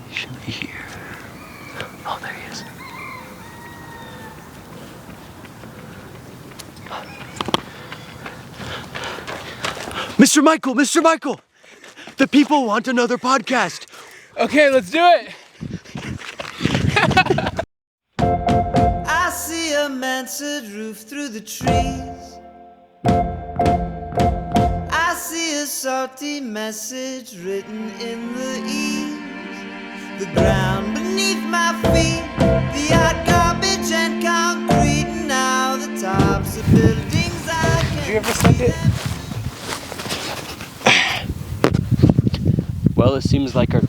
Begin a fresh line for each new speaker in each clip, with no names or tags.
He should be here. Oh, there he is. Mr. Michael! Mr. Michael! The people want another podcast.
Okay, let's do it.
I see a mansard roof through the trees. I see a salty message written in the eaves. The ground beneath my feet, the hot garbage and concrete, and now the tops of buildings I can.
Did you ever send it?
Well, it seems like our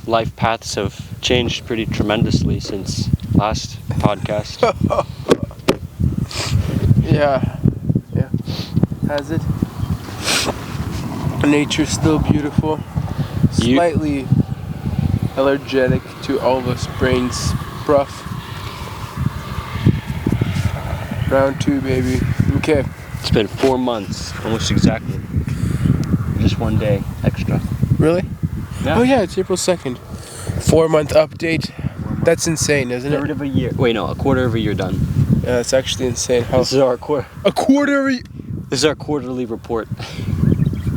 life paths have changed pretty tremendously since last podcast.
Yeah. Has it? Nature's still beautiful. Slightly allergic to all this brain stuff. Round 2, baby. Okay.
It's been 4 months, almost exactly. Just 1 day extra.
Really?
Yeah.
Oh yeah, it's April 2nd. 4-month update. That's insane, isn't it?
Third of a year. Wait, no, a quarter of a year done.
Yeah, that's actually insane. How
This is our
a quarter of a
This is our quarterly report.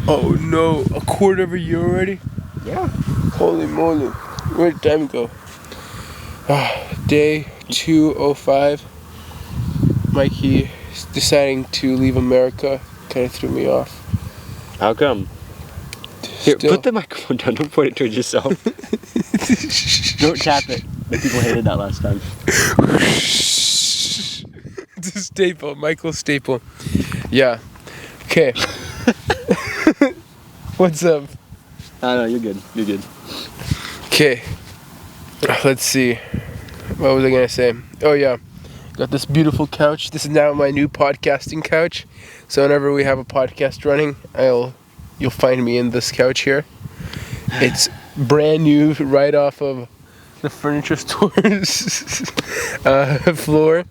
Oh no, a quarter of a year already?
Yeah.
Holy moly. Where did time go? Day 205. Mikey deciding to leave America kind of threw me off.
How come? Here,
Still.
put the microphone down. Don't point it towards yourself. Don't tap it. The people hated that last time.
It's a staple. Michael staple. Yeah. Okay. What's up?
No, you're good. You're good.
Okay. Let's see. What was I gonna say? Oh yeah. Got this beautiful couch. This is now my new podcasting couch. So whenever we have a podcast running, you'll find me in this couch here. It's brand new, right off of the furniture store's floor.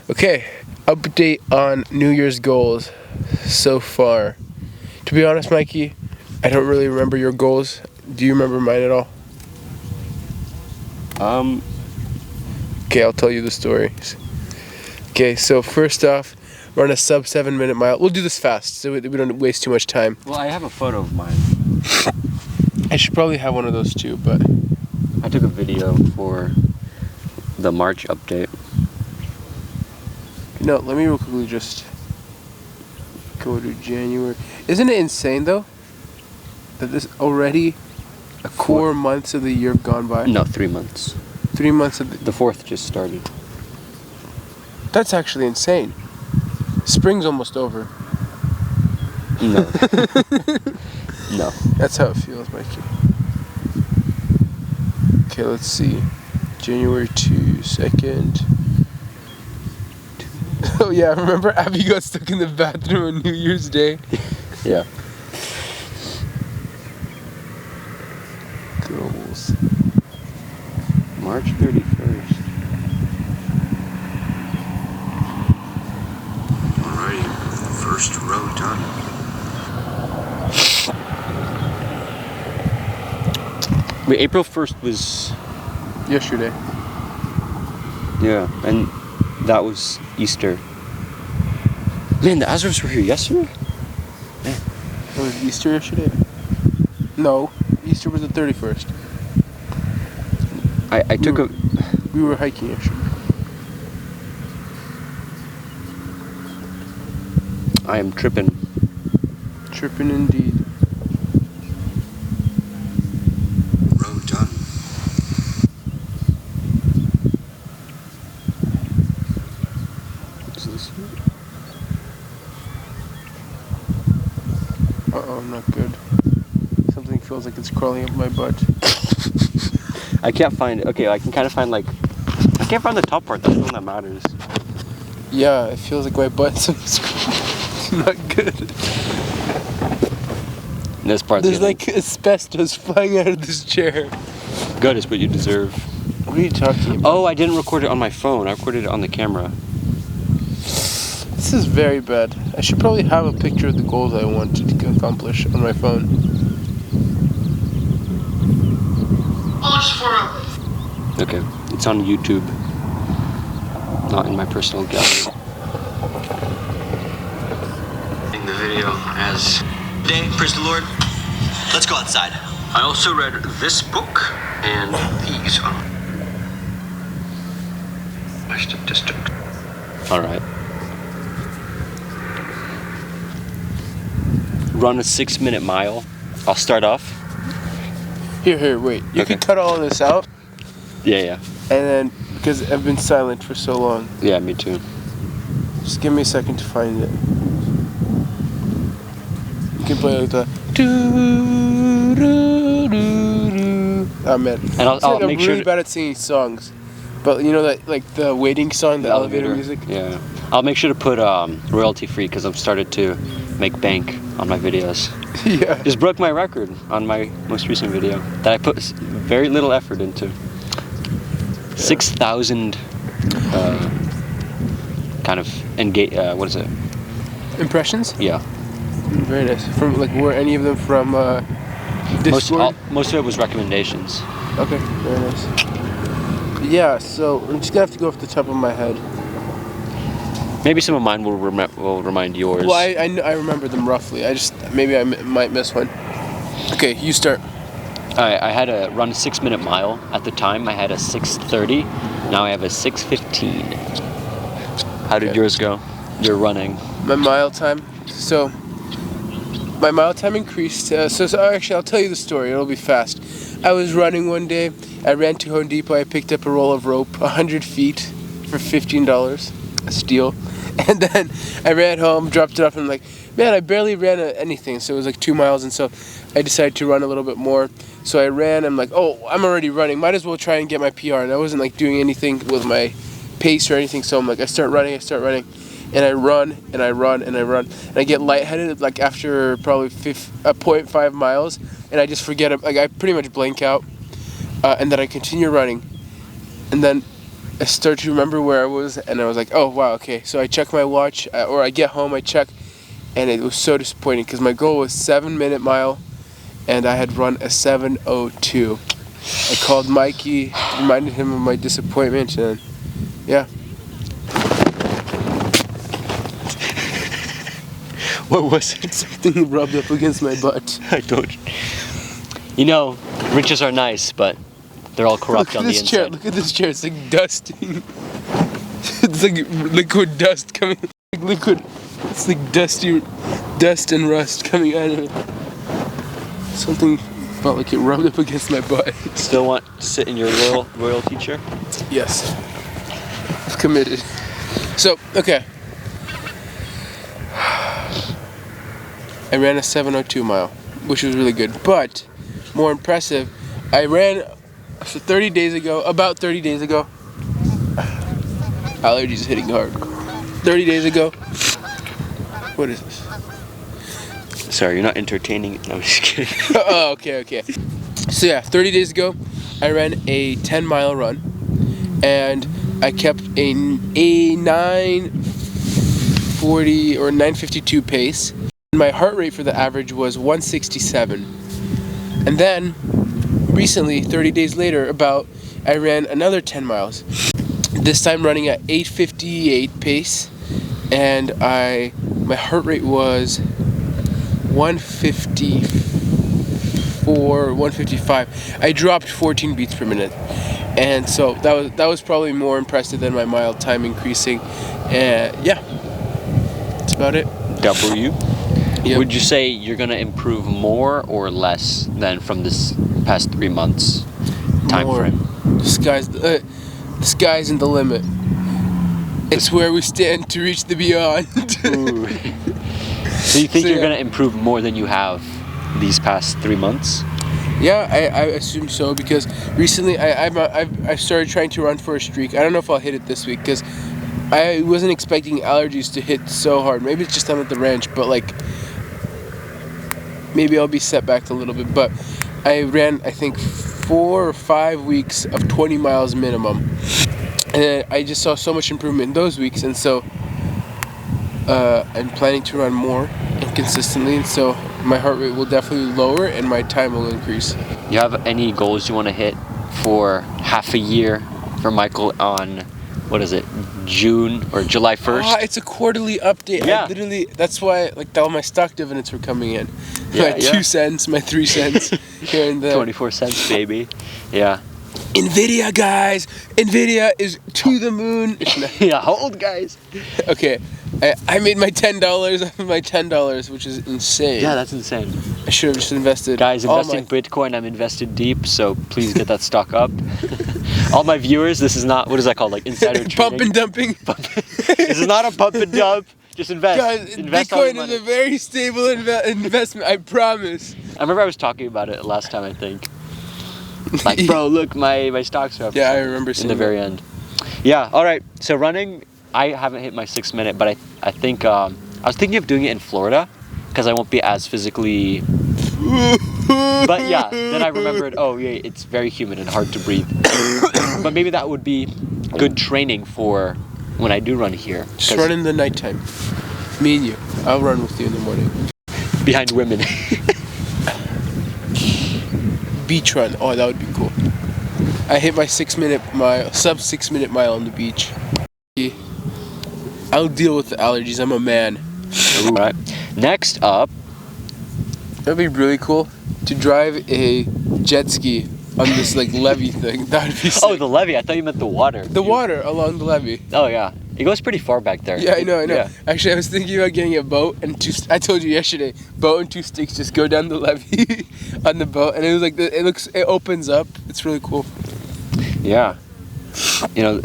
Okay, update on New Year's goals so far. To be honest, Mikey, I don't really remember your goals. Do you remember mine at all? Okay, I'll tell you the stories. Okay, so first off, we're on a sub 7-minute mile. We'll do this fast so we don't waste too much time.
Well, I have a photo of mine.
I should probably have one of those too, but
I took a video for the March update.
no, let me real quickly just go to January. Isn't it insane though that this already 4 months of the year have gone by?
No, 3 months.
3 months of
The 4th just started.
That's actually insane. Spring's almost over.
No. No.
That's how it feels, Mikey. Okay, let's see. January 2nd. Oh yeah, remember Abby got stuck in the bathroom on New Year's Day?
Yeah.
Goals.
March 31st.
Alrighty, first row done.
Wait, April 1st was...
Yesterday.
Yeah, and that was Easter. Man, the Azraels were here yesterday?
Was Easter yesterday? No, Easter was the 31st.
I took a...
We were hiking yesterday.
I am tripping.
Tripping indeed.
Row done.
What's this?
Uh-oh, not good. Something feels like it's crawling up my butt.
I can't find it. Okay, I can kind of find like... I can't find the top part. That's the one that matters.
Yeah, it feels like my butt's not good.
This part's
There's
getting-
like asbestos flying out of this chair.
Good is what you deserve.
What are you talking about?
Oh, I didn't record it on my phone. I recorded it on the camera.
This is very bad. I should probably have a picture of the goals I wanted to accomplish on my phone.
On
Okay, it's on YouTube, not in my personal gallery.
The video as
Day, praise the Lord. Let's go outside.
I also read this book and these on my statistics.
All right. Run a 6-minute mile. I'll start off.
Here, wait. You
Okay.
can cut all of this out,
Yeah.
and then, because I've been silent for so long,
Yeah, me too.
just give me a second to find it. You can play like the doo-doo-doo-doo. Oh man.
And I'll
It's like
make
I'm
sure
really bad at singing songs. But you know that, like the waiting song, the elevator music?
Yeah. I'll make sure to put royalty free because I've started to make bank on my videos.
Yeah.
Just broke my record on my most recent video that I put very little effort into. 6,000 kind of what is it?
Impressions?
Yeah.
Very nice. From like, were any of them from Discord?
Most of it was recommendations.
Okay, very nice. Yeah, so I'm just gonna have to go off the top of my head.
Maybe some of mine will remind yours.
Well, I remember them roughly. Maybe I might miss one. Okay, you start.
I had to run a 6-minute mile. At the time, I had a 6:30. Now I have a 6:15. How did
Okay.
yours go? You're running.
My mile time. So my mile time increased. So actually, I'll tell you the story. It'll be fast. I was running one day. I ran to Home Depot. I picked up a roll of rope, 100 feet, for $15. A steal. And then I ran home, dropped it off, and I'm like, man, I barely ran anything. So it was like 2 miles, and so I decided to run a little bit more. So I ran. I'm like, oh, I'm already running. Might as well try and get my PR. And I wasn't like doing anything with my pace or anything. So I'm like, I start running, and I run, and I run, and I run, and I get lightheaded like after probably 0.5 miles, and I just forget it. Like I pretty much blank out, and then I continue running, and then I start to remember where I was, and I was like, oh wow, okay. So I check my watch, or I get home, I check, and it was so disappointing because my goal was 7-minute mile, and I had run a 7:02. I called Mikey, reminded him of my disappointment, and yeah.
What was it?
Something rubbed up against my butt.
I don't. You know, riches are nice, but they're all corrupt on the inside.
Chair. Look at this chair. It's like dusting. It's like liquid dust coming. Like liquid. It's like dusty dust and rust coming out of it. Something felt like it rubbed up against my butt.
Still want to sit in your royalty chair?
Yes. I've committed. So, okay. I ran a 7:02 mile, which was really good. But more impressive, I ran about 30 days ago. Allergies hitting hard. 30 days ago. What is this?
Sorry, you're not entertaining. No, I'm just kidding.
Oh, okay. So yeah, 30 days ago, I ran a 10-mile run, and I kept a 9:40 or 9:52 pace. My heart rate for the average was 167. And then, recently, 30 days later, I ran another 10 miles. This time running at 8:58 pace, and my heart rate was 154, 155. I dropped 14 beats per minute, and so that was probably more impressive than my mile time increasing. And yeah, that's about it.
W.
Yep.
Would you say you're gonna improve more or less than from this past 3 months time
More.
frame?
The sky's in the limit. It's where we stand to reach the beyond.
Ooh. So you think
So,
you're
yeah.
gonna improve more than you have these past 3 months?
Yeah, I assume so because recently I started trying to run for a streak. I don't know if I'll hit it this week because I wasn't expecting allergies to hit so hard. Maybe it's just I'm at the ranch, but like maybe I'll be set back a little bit. But I ran I think 4 or 5 weeks of 20 miles minimum, and I just saw so much improvement in those weeks, and so I'm planning to run more and consistently, and so my heart rate will definitely lower and my time will increase.
You have any goals you want to hit for half a year for Michael on, what is it, June or July 1st.
Ah, it's a quarterly update.
Yeah.
I literally, that's why like all my stock dividends were coming in.
Yeah,
My 2 cents, my 3 cents here and there.
24 cents, baby. Yeah.
Nvidia, guys. Nvidia is to the moon.
Yeah, hold, guys.
Okay, I made my $10 off of my $10, which is insane.
Yeah, that's insane.
I should have just invested.
Guys,
all
investing Bitcoin, I'm invested deep, so please get that stock up. All my viewers, this is not, what is that called, like insider trading?
Pump and dumping.
This is not a pump and dump. Just invest.
Guys,
Invest all your
Bitcoin is
money.
a very stable investment, I promise.
I remember I was talking about it last time, I think. Like, bro, look, my stocks are up.
Yeah, I remember
in
seeing
the
that.
very end. Yeah, all right. So running, I haven't hit my 6 minute, but I think I was thinking of doing it in Florida because I won't be as physically. But yeah, then I remembered. Oh yeah, it's very humid and hard to breathe. But maybe that would be good training for when I do run here.
Just run in the nighttime. Me and you. I'll run with you in the morning.
Behind women.
Beach run. Oh, that would be cool. I hit my 6 minute mile, sub 6 minute mile on the beach. I'll deal with the allergies. I'm a man.
All right. Next up.
That'd be really cool to drive a jet ski on this like levee thing. That would be sick.
Oh, the levee. I thought you meant the water.
The water along the levee.
Oh yeah, it goes pretty far back there.
Yeah, I know.
Yeah.
Actually, I was thinking about getting a boat and I told you yesterday, boat and 2 sticks just go down the levee on the boat, and it was like it opens up. It's really cool.
Yeah. You know,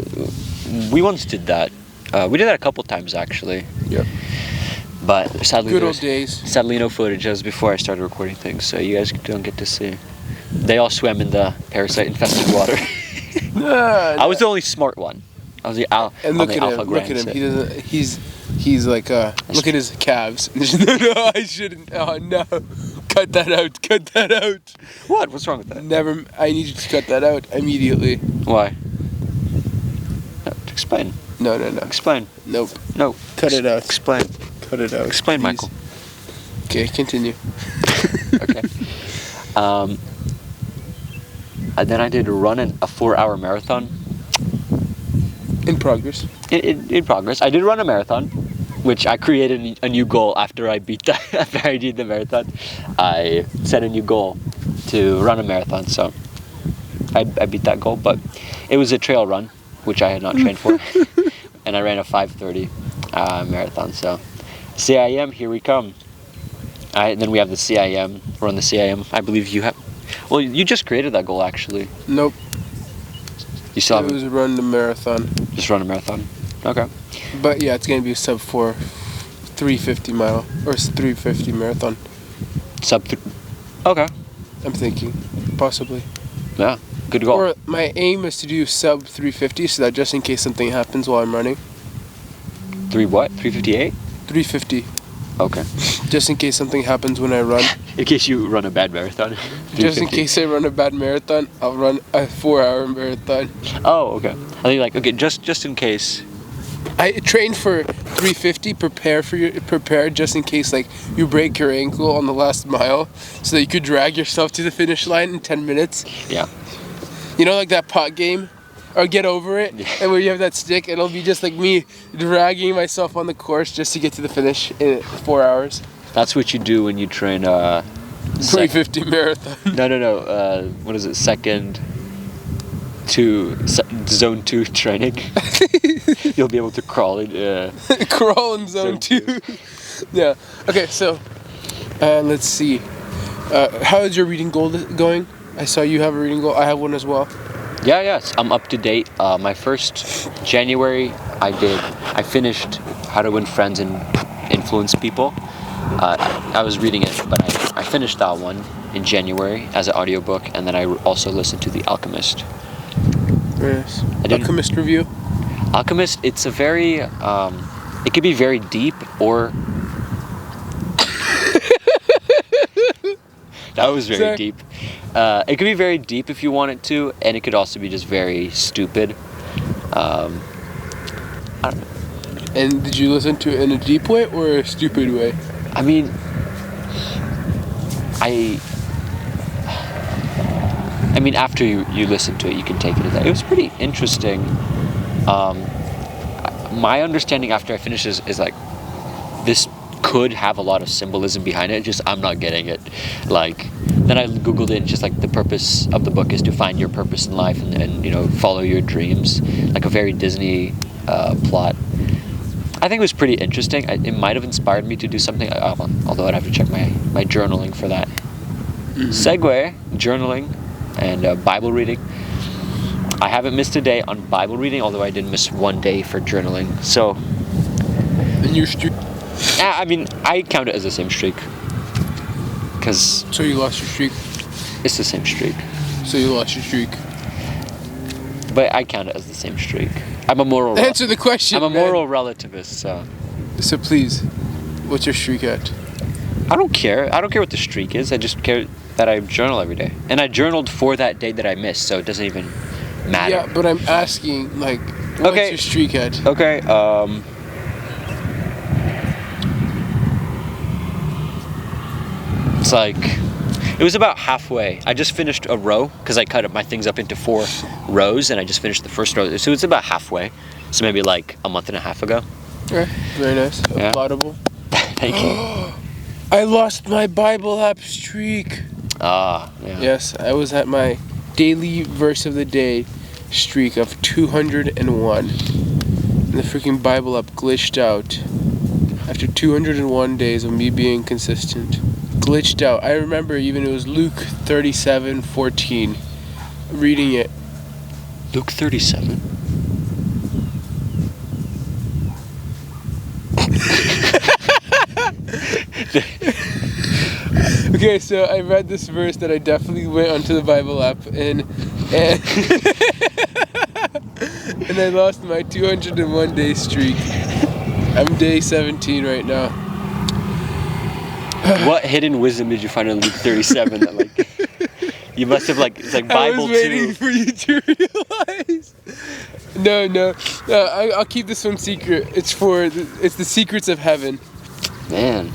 we once did that. We did that a couple times actually.
Yeah.
But sadly,
Good old
there's
days.
sadly no footage. That was before I started recording things, so you guys don't get to see. They all swam in the parasite-infested water. I was the only smart one. I was the
And look
the
at
alpha
him. Look at
grand,
him.
so-
He doesn't. He's like look at his calves. No, I shouldn't. Oh no. Cut that out. Cut that out.
What? What's wrong with that?
Never. I need you to cut that out immediately.
Why? No, explain.
No.
Explain.
Nope.
No.
Cut it out.
Explain.
Cut it out.
Explain,
please.
Michael.
Okay, continue.
Okay. And then I did run a 4-hour marathon.
In progress.
In progress. I did run a marathon, which I created a new goal after I beat after I did the marathon. I set a new goal to run a marathon, so I beat that goal. But it was a trail run, which I had not trained for, and I ran a 5:30 marathon. So CIM, here we come. Then we have the CIM. Run the CIM. I believe you have. Well, you just created that goal actually.
Nope.
You still
It
haven't
was run the marathon.
just run a marathon. Okay.
But yeah, it's gonna be a sub 4, 350 mile or 350 marathon.
Okay.
I'm thinking, possibly.
Yeah. Good goal.
Or my aim is to do sub 350, so that just in case something happens while I'm running.
358?
350,
Okay.
just in case something happens when I run.
In case you run a bad marathon.
Just in
350.
case I run a bad marathon, I'll run a 4-hour marathon.
Oh, okay. I think like okay, just in case.
I train for 350. Prepare just in case like you break your ankle on the last mile, so that you could drag yourself to the finish line in 10 minutes.
Yeah.
You know, like that pot game, or Get Over It,
Yeah.
and where you have that stick, it'll be just like me dragging myself on the course just to get to the finish in 4 hours.
That's what you do when you train
350 marathon.
No. What is it? Zone 2 training. You'll be able to crawl in.
Crawl in zone 2. Yeah. Okay, so let's see. How is your reading goal going? I saw you have a reading goal. I have one as well.
Yes, I'm up to date. My first January, I finished How to Win Friends and Influence People. I was reading it, but I finished that one in January as an audiobook, and then I also listened to The Alchemist.
Yes.
didn't-
Alchemist review.
Alchemist, it's a very, it could be very deep or... That was very
Sorry.
deep. It could be very deep if you want it to, and it could also be just very stupid. I don't know.
And did you listen to it in a deep way or a stupid way?
I mean, mean, after you listen to it, you can take it as that. It was pretty interesting. My understanding after I finished is like, this could have a lot of symbolism behind it, just I'm not getting it. Like, then I googled it, just like the purpose of the book is to find your purpose in life and you know, follow your dreams, like a very Disney plot. I think it was pretty interesting. It might have inspired me to do something, although I'd have to check my journaling for that. Segue, journaling and Bible reading. I haven't missed a day on Bible reading, although I did miss one day for journaling. So,
And your streak.
I mean, I count it as the same streak. Because
So you lost your streak.
it's the same streak.
So you lost your streak.
But I count it as the same streak. I'm a moral
Answer the question.
I'm a
man.
moral relativist, so
So please, what's your streak at?
I don't care. I don't care what the streak is. I just care that I journal every day. And I journaled for that day that I missed, so it doesn't even matter.
Yeah, but I'm asking, like, what's
Okay.
your streak at?
Okay, it's like, it was about halfway. I just finished a row, because I cut up my things up into 4 rows, and I just finished the first row. So it's about halfway. So maybe like a month and a half ago.
Okay, very nice.
Yeah.
Applaudable.
Thank you.
I lost my Bible app streak.
Yeah.
Yes, I was at my daily verse of the day streak of 201. And the freaking Bible app glitched out. After 201 days of me being consistent. Glitched out. I remember even it was Luke 37:14. Reading it.
Luke 37.
Okay, so I read this verse that I definitely went onto the Bible app and and I lost my 201 day streak. I'm day 17 right now.
What hidden wisdom did you find in Luke 37 that like you must have like, it's like
I
Bible
was waiting
2.
for you to realize. No, I'll keep this one secret. It's the secrets of heaven.
Man,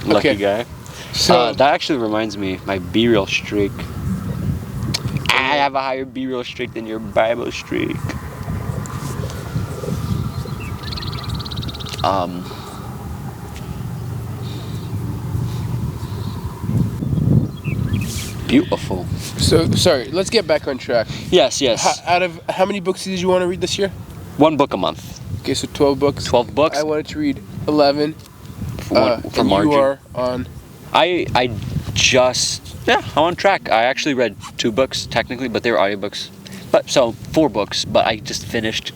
lucky
Okay.
guy.
So
That actually reminds me, my BeReal streak. I have a higher BeReal streak than your Bible streak. Beautiful.
So sorry, let's get back on track.
Yes.
Out of how many books did you want to read this year?
1 book a month.
Okay, so 12 books.
12 books.
I wanted to read 11.
For
And
margin.
you are on.
I'm on track. I actually read 2 books technically, but they were audiobooks. But so 4 books, but I just finished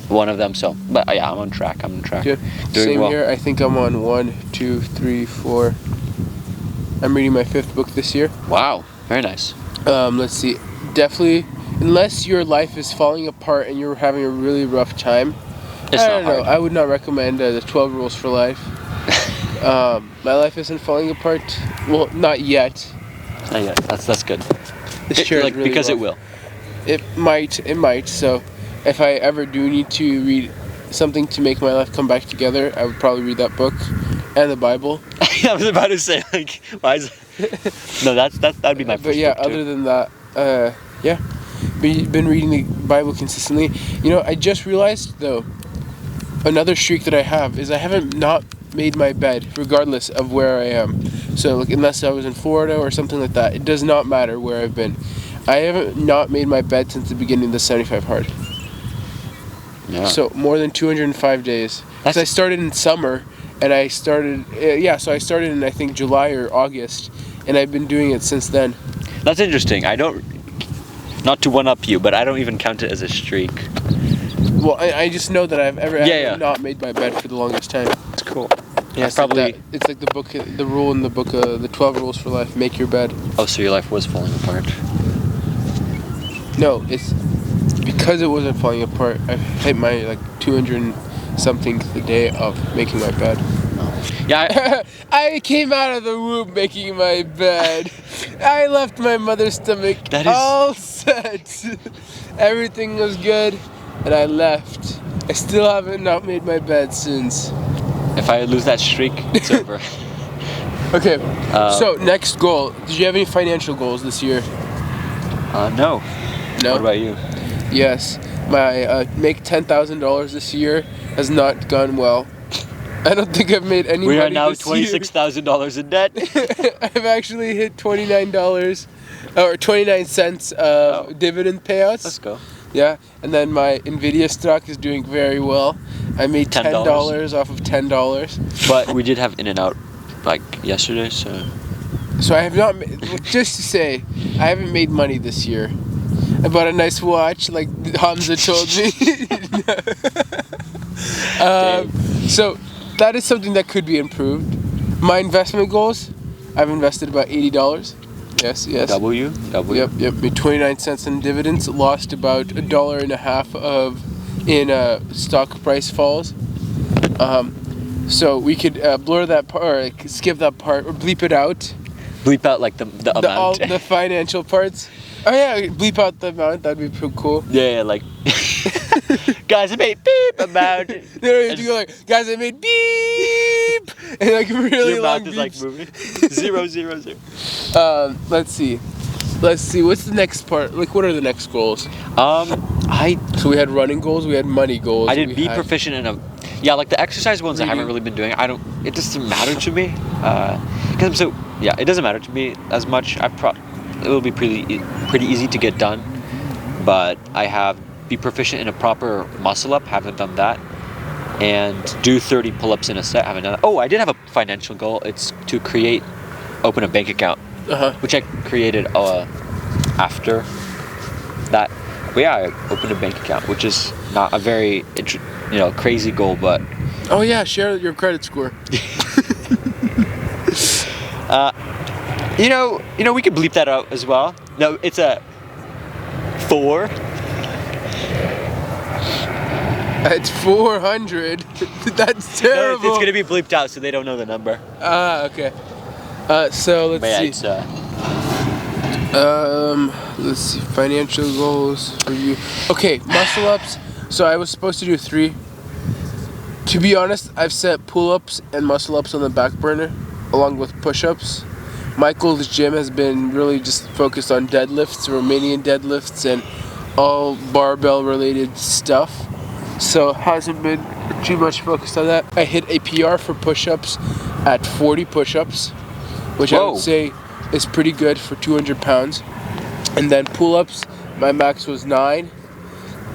one of them. So, but yeah, I'm on track.
Okay.
Doing
Same
well.
here. I think I'm on 1, 2, 3, 4. I'm reading my 5th book this year.
Wow, very nice.
Let's see. Definitely, unless your life is falling apart and you're having a really rough time,
It's
I
not
don't know.
hard.
I would not recommend the 12 Rules for Life. My life isn't falling apart. Well, not yet.
Yeah, that's good.
This chair
Like
is really
because it
rough.
will.
It might. So, if I ever do need to read something to make my life come back together, I would probably read that book and the Bible.
I was about to say like, why is? No, that'd be my first.
But yeah,
book, too.
other than that, yeah, been reading the Bible consistently. You know, I just realized though, another streak that I have is I haven't not made my bed regardless of where I am. So like, unless I was in Florida or something like that, it does not matter where I've been. I haven't not made my bed since the beginning of the 75 hard.
Yeah.
So more than 205 days. Because I started in summer, and I started, so I started in I think July or August, and I've been doing it since then.
That's interesting. I don't. Not to one up you, but I don't even count it as a streak.
Well, I just know that I've ever
Yeah.
not made my bed for the longest time.
That's cool. Yeah,
It's
probably.
Like it's like the rule in the book, the 12 Rules for Life. Make your bed.
Oh, so your life was falling apart.
No, it's because it wasn't falling apart. I hit my like 200 and something the day of making my bed.
Yeah.
I came out of the womb making my bed. I left my mother's stomach
That is-
all set. Everything was good, and I left. I still haven't not made my bed since.
If I lose that streak, it's over.
Okay, so next goal. Did you have any financial goals this year?
No.
No?
What about you?
Yes. My make $10,000 this year has not gone well. I don't think I've made any
We
money
are now
this year.
$26,000 in debt.
I've actually hit $29 or 29 cents of dividend payouts.
Let's go.
Yeah, and then my Nvidia stock is doing very well. I made $10 off of $10.
But we did have In-N-Out like yesterday, so.
So I have not, just to say, I haven't made money this year. I bought a nice watch, like Hamza told me. So that is something that could be improved. My investment goals, I've invested about $80. Yes.
W.
Yep. Made 29 cents in dividends. Lost about $1.50 in stock price falls. So we could blur that part, or skip that part, or bleep it out.
Bleep out like the amount.
The financial parts. Oh yeah, bleep out the amount. That'd be pretty cool.
Yeah, like. Guys, I made beep amount.
No, you have to go like, guys, I made beep, and like really
your
long
mouth is
beeps.
like moving. 0, 0, 0.
Let's see. What's the next part? Like, what are the next goals? So we had running goals. We had money goals.
I did be proficient in a. Yeah, like the exercise ones
Reading.
I haven't really been doing. It doesn't matter to me. Because it doesn't matter to me as much. It will be pretty easy to get done. But I have be proficient in a proper muscle up. Haven't done that. And do 30 pull-ups in a set. Haven't done that. Oh, I did have a financial goal. It's to open a bank account, which I created after that. But yeah, I opened a bank account, which is not a very crazy goal, but.
Oh yeah, share your credit score.
We could bleep that out as well. No, it's a 4.
It's 400. That's terrible.
No, it's gonna be bleeped out, so they don't know the number.
Okay. So let's see. Let's see. Financial goals for you. Okay, muscle ups. So I was supposed to do 3. To be honest, I've set pull-ups and muscle ups on the back burner, along with push-ups. Michael's gym has been really just focused on deadlifts, Romanian deadlifts, and all barbell-related stuff. So hasn't been too much focused on that. I hit a PR for push-ups at 40 push-ups, which I would say is pretty good for 200 pounds. And then pull-ups, my max was 9.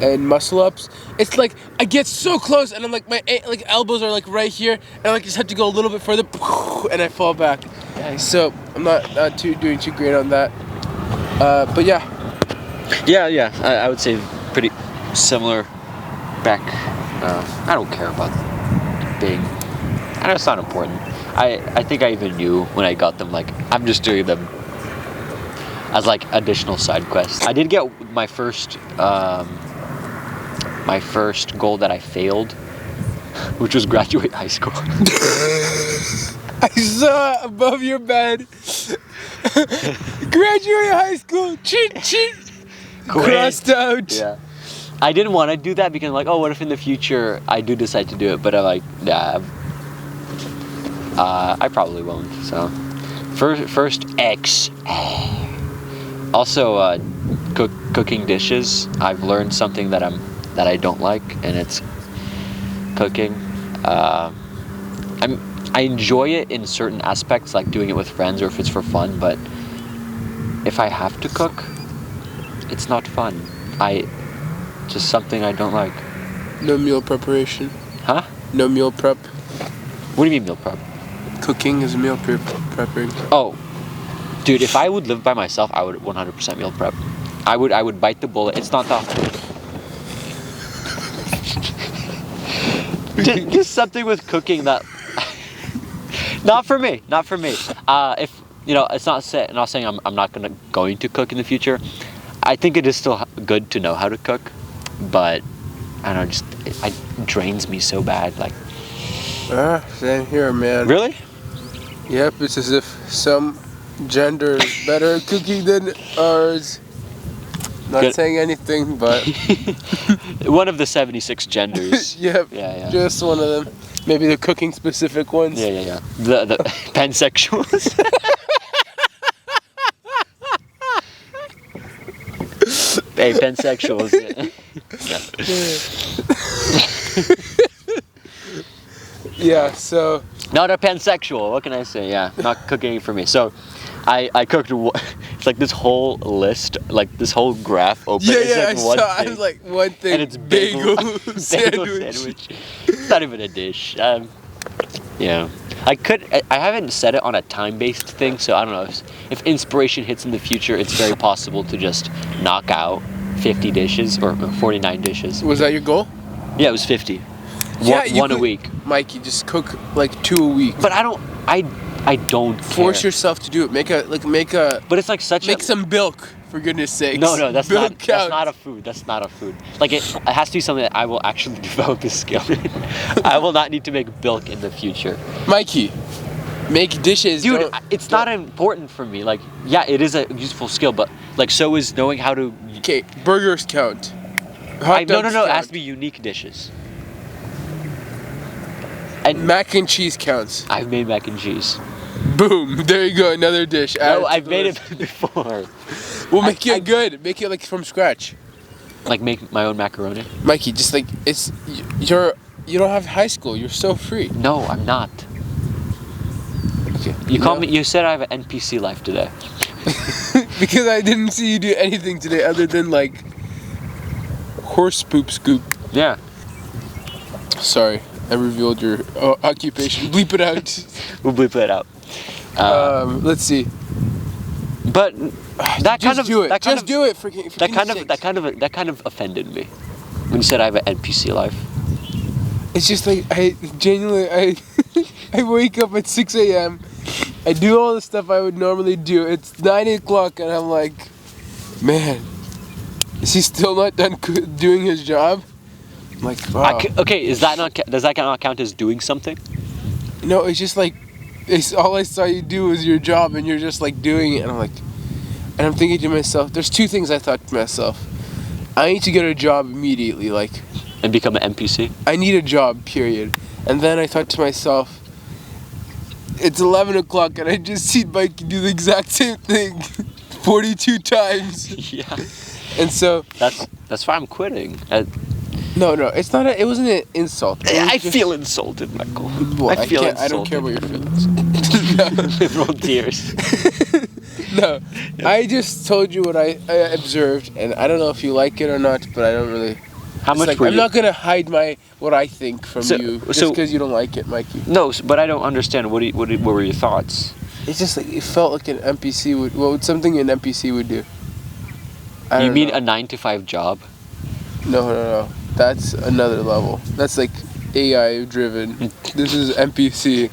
And muscle-ups, it's like I get so close, and I'm like my elbows are like right here, and I just have to go a little bit further, and I fall back. So I'm not doing too great on that. But yeah.
Yeah. I would say pretty similar. Back. I don't care about being. I know it's not important. I think I even knew when I got them. Like I'm just doing them as like additional side quests. I did get my first goal that I failed, which was graduate high school.
I saw above your bed. Graduate high school. Cheat. Crossed out.
Yeah. I didn't want to do that because I'm like, oh, what if in the future I do decide to do it? But I'm like, nah. I probably won't. So, first X. Also, cooking dishes. I've learned something that I don't like, and it's cooking. I enjoy it in certain aspects, like doing it with friends or if it's for fun. But if I have to cook, it's not fun. Just something I don't like.
No meal preparation.
Huh?
No meal prep.
What do you mean meal prep?
Cooking is meal prepping.
Oh, dude, if I would live by myself, I would 100% meal prep. I would bite the bullet. It's not that. just something with cooking that. Not for me. If it's not saying I'm not going to cook in the future. I think it is still good to know how to cook, but I don't know, it drains me so bad. Like.
Same here, man.
Really?
Yep, it's as if some gender is better at cooking than ours. Not saying anything, but
one of the 76 genders.
Yep.
Yeah.
Just one of them. Maybe the cooking specific ones.
Yeah. The pansexuals. Hey, pansexuals.
Yeah, so
Not a pansexual. What can I say? Yeah, not cooking for me. So, I cooked. It's like this whole list, like this whole graph open.
yeah,
It's
yeah,
like
I
one
saw.
thing,
I'm like one thing.
and it's
bagel,
bagel
sandwich.
It's not even a dish. Yeah. I haven't set it on a time-based thing, so I don't know if inspiration hits in the future. It's very possible to just knock out 50 dishes or 49 dishes.
Was that your goal?
Yeah, it was 50.
Yeah, you
one a
could-
week.
Mike, you just cook like 2 a week.
But I don't
Force
care.
yourself to do it. Make a.
But it's like such
Make
a
some bilk, for goodness sakes.
No, that's
Bilk
not.
counts.
That's not a food. That's not a food. Like it has to be something that I will actually develop a skill in. I will not need to make bilk in the future.
Mikey, make dishes.
Dude,
don't-
it's not important for me. Like, yeah, it is a useful skill, but like, so is knowing how to.
Okay, burgers count. Hot
No.
dogs
It has
count.
to be unique dishes.
Mac and cheese counts.
I've made mac and cheese.
Boom. There you go. Another dish. Add
No,
to
I've
the
made
list.
it before.
We'll make it good. Make it like from scratch.
Like make my own macaroni.
Mikey, just like you don't have high school. You're so free.
No, I'm not.
Okay.
You call me. You said I have an NPC life today.
Because I didn't see you do anything today other than like horse poop scoop.
Yeah.
Sorry, I revealed your occupation. Bleep it out.
We'll bleep that out.
Let's see.
But that
Just
kind of
do it.
that kind
Just
of
do it. For
that kind of offended me when you said I have an NPC life.
It's just like I genuinely I wake up at 6 a.m. I do all the stuff I would normally do. It's 9 o'clock and I'm like, man, is he still not done doing his job? I'm like, wow.
Okay, does that not count as doing something?
No, it's just like, it's all I saw you do was your job and you're just like doing it. And I'm thinking to myself, there's two things I thought to myself. I need to get a job immediately, like.
And become an NPC?
I need a job, period. And then I thought to myself, it's 11 o'clock and I just seen Mike do the exact same thing 42 times.
Yeah.
And so.
That's why I'm quitting.
No, it's not. It wasn't an insult.
I feel insulted, Michael.
Well,
I feel
I don't
insulted.
care about your feelings.
Literal tears.
No, I just told you what I observed, and I don't know if you like it or not, but I don't really.
How much
like,
were
I'm
you?
not gonna hide what I think from you just
so-
because you don't like it, Mikey.
No, but I don't understand. What were your thoughts?
It's just like it felt like an NPC would. What would something an NPC would do? I
You
don't
mean
know.
a 9-to-5 job?
No. That's another level. That's like AI driven. This is NPC.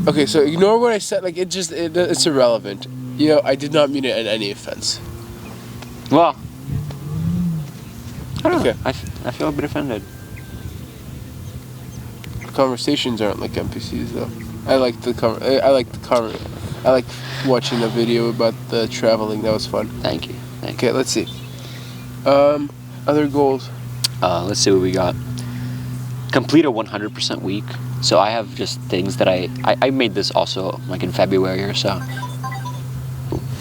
Okay, so ignore what I said. Like it's irrelevant. You know, I did not mean it in any offense.
Well, I don't
Okay.
know. I feel a bit offended.
Conversations aren't like NPCs though. I like watching the video about the traveling. That was fun.
Thank you.
Okay, let's see. Other goals.
Let's see what we got. Complete a 100% week. So I have just things that I made this also like in February or so.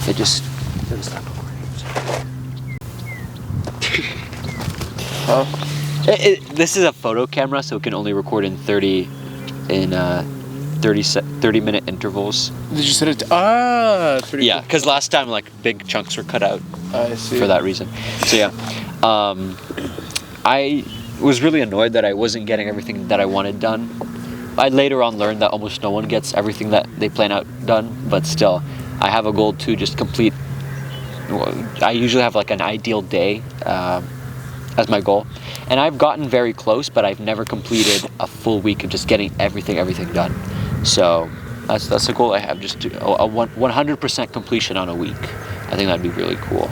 It just didn't stop recording.
Huh?
This is a photo camera, so it can only record in 30 minute intervals.
Did you set it? Pretty.
Yeah, because last time like big chunks were cut out
Cool. I see.
for that reason. So yeah, I was really annoyed that I wasn't getting everything that I wanted done. I later on learned that almost no one gets everything that they plan out done, but still, I have a goal to just complete. I usually have like an ideal day as my goal, and I've gotten very close, but I've never completed a full week of just getting everything done. So that's a goal I have, just a 100% completion on a week. I think that'd be really cool.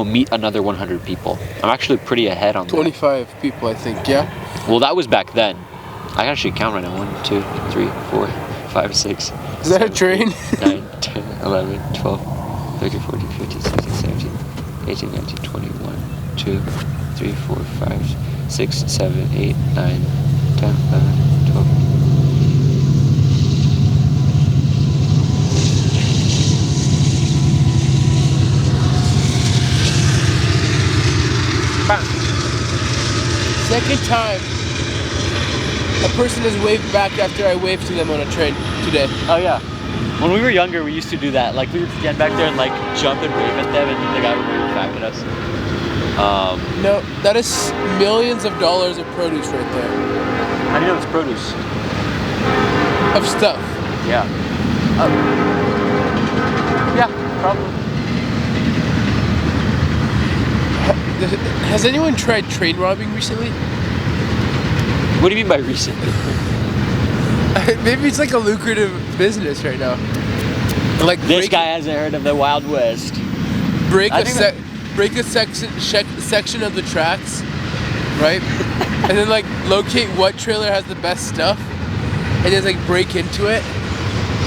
Meet another 100 people. I'm actually pretty ahead on
25 people, I think. Yeah.
that. Well, that was back then. I can actually count right now. 1, 2, 3, 4, 5, 6.
Is that a train?
9, 10, 11, 12, 13, 14, 15, 16, 17, 18, 19, 20, 1, 2, 3, 4, 5, 6, 7, 8, 9, 10, 11, 12.
second time a person has waved back after I waved to them on a train today.
Oh yeah. When we were younger, we used to do that. Like we would stand back there and like jump and wave at them, and the guy would wave back at us.
No, that is millions of dollars of produce right there.
How do you know it's produce?
Of stuff.
Yeah. Yeah, probably.
Has anyone tried train robbing recently?
What do you mean by recent?
Maybe it's like a lucrative business right now. Like
This guy hasn't heard of the Wild West.
break
I
a
think
section of the tracks, right? And then like locate what trailer has the best stuff, and just like break into it.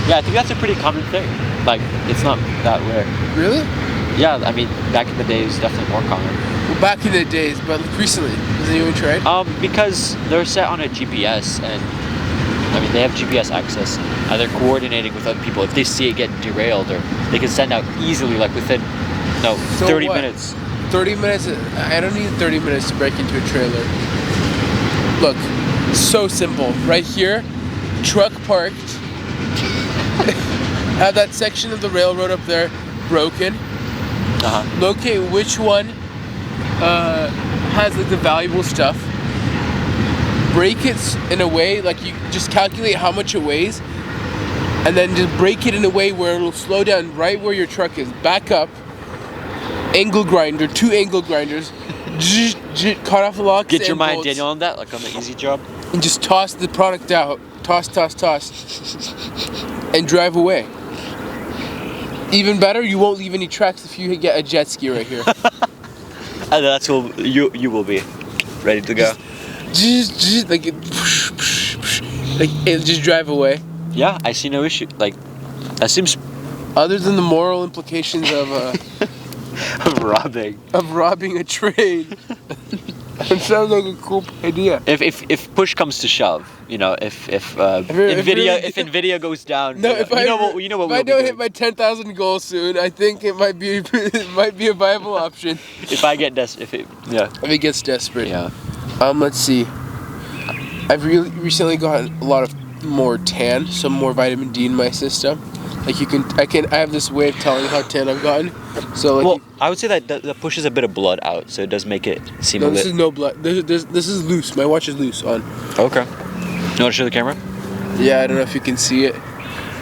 Yeah, I think that's a pretty common thing. Like, it's not that rare.
Really?
Yeah, I mean, back in the day, it was definitely more common.
Well, back in the days, but like recently, has anyone tried?
Because they're set on a GPS, and I mean, they have GPS access. They're coordinating with other people. If they see it get derailed, or they can send out easily, like within,
So
30
what?
minutes.
30 minutes? I don't need 30 minutes to break into a trailer. Look, so simple. Right here, truck parked. Have that section of the railroad up there broken. Locate which one has like the valuable stuff. Break it in a way, like you just calculate how much it weighs, and then just break it in a way where it'll slow down right where your truck is. Back up. Angle grinder, 2 angle grinders. Cut off the locks.
Get your
and
mind
bolts,
Daniel on that, like on the easy job.
and just toss the product out. Toss, and drive away. Even better, you won't leave any tracks if you get a jet ski right here.
And that's what you will be ready to go.
Like it just drive away.
Yeah, I see no issue. Like, that seems
Other than the moral implications of
robbing.
a train, it sounds like a cool idea.
If push comes to shove, if Nvidia goes down,
If I
what
don't
we'll be doing.
hit my 10,000 goal soon, I think it might be a viable option.
If I get if it
gets desperate.
yeah.
Let's see. I've recently gotten a lot of more tan, some more vitamin D in my system. Like I have this way of telling how tan I've gotten. So like,
Well, I would say that pushes a bit of blood out, so it does make it seem
no,
a
this
bit.
is no blood. This is loose. My watch is loose on.
Okay. You want to show the camera?
Yeah, I don't know if you can see it.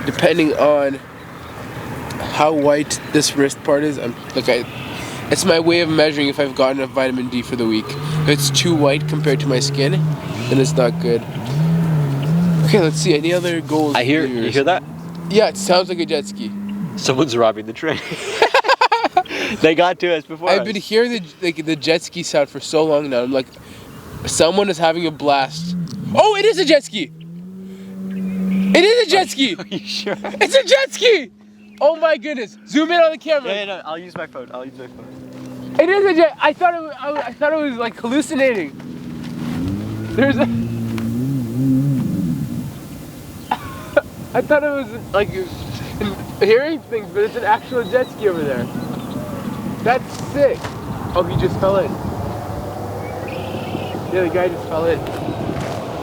Depending on how white this wrist part is, it's my way of measuring if I've gotten enough vitamin D for the week. If it's too white compared to my skin, then it's not good. Okay, let's see. Any other goals?
You hear that?
Yeah, it sounds like a jet ski.
Someone's robbing the train. They got to us before.
I've been hearing the jet ski sound for so long now. I'm like, someone is having a blast. Oh, it is a jet ski! It is a jet ski!
Are you sure?
It's a jet ski! Oh my goodness! Zoom in on the camera.
Yeah, no, I'll use my phone.
It is a jet. I thought it was like hallucinating. There's a. I thought it was like hearing things, but it's an actual jet ski over there. That's sick. Oh, he just fell in. Yeah, the guy just fell in.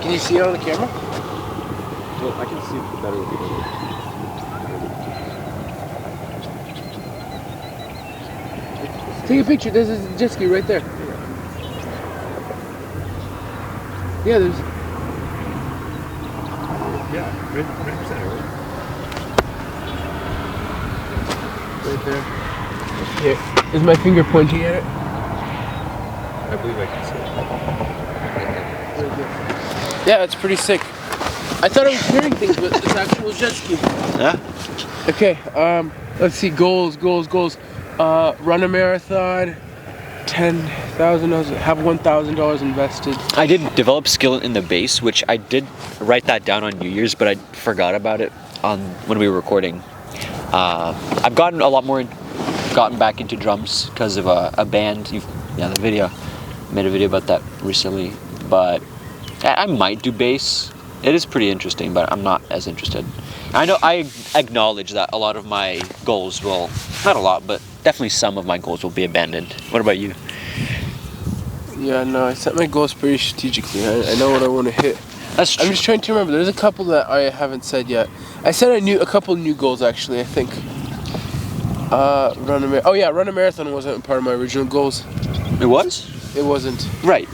Can you see it on the camera?
Well, I can see it better with the
Take a picture. There's a jet ski right there. Yeah, there's.
Yeah, 100%.
Right there. Here. Is my finger pointing at it?
I believe I can see it.
Yeah, it's pretty sick. I thought I was hearing things, but it's actual jet ski.
Yeah?
Okay, let's see, goals. Run a marathon, $10,000, have $1,000 invested.
I did develop skill in the bass, which I did write that down on New Year's, but I forgot about it when we were recording. I've gotten back into drums because of a band. The video. Made a video about that recently, but I might do bass. It is pretty interesting, but I'm not as interested. I acknowledge that a lot of my goals not a lot, but definitely some of my goals will be abandoned. What about you?
Yeah, no, I set my goals pretty strategically. I know what I want to hit.
That's true.
I'm just trying to remember. There's a couple that I haven't said yet. I said a couple new goals actually. I think. Run a marathon wasn't part of my original goals.
It was?
It wasn't.
Right.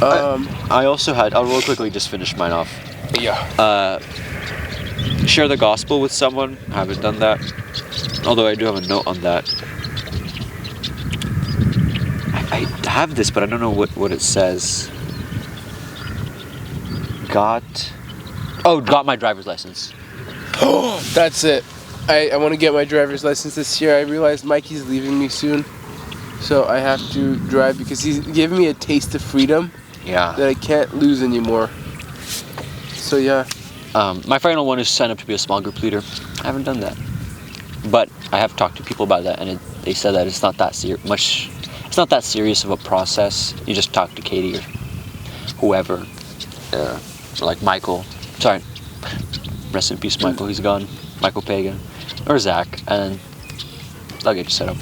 I also had. I'll real quickly just finish mine off.
Yeah.
Share the gospel with someone. I haven't done that. Although I do have a note on that. I have this, but I don't know what it says. Got my driver's license.
Oh, that's it. I want to get my driver's license this year. I realized Mikey's leaving me soon, so I have to drive because he's giving me a taste of freedom.
Yeah.
That I can't lose anymore. So yeah.
My final one is sign up to be a small group leader. I haven't done that, but I have talked to people about that, and they said that it's not that serious. It's not that serious of a process. You just talk to Katie or whoever, or like Michael. Sorry, rest in peace, Michael. He's gone. Michael Pagan, or Zach, and they'll get you set up.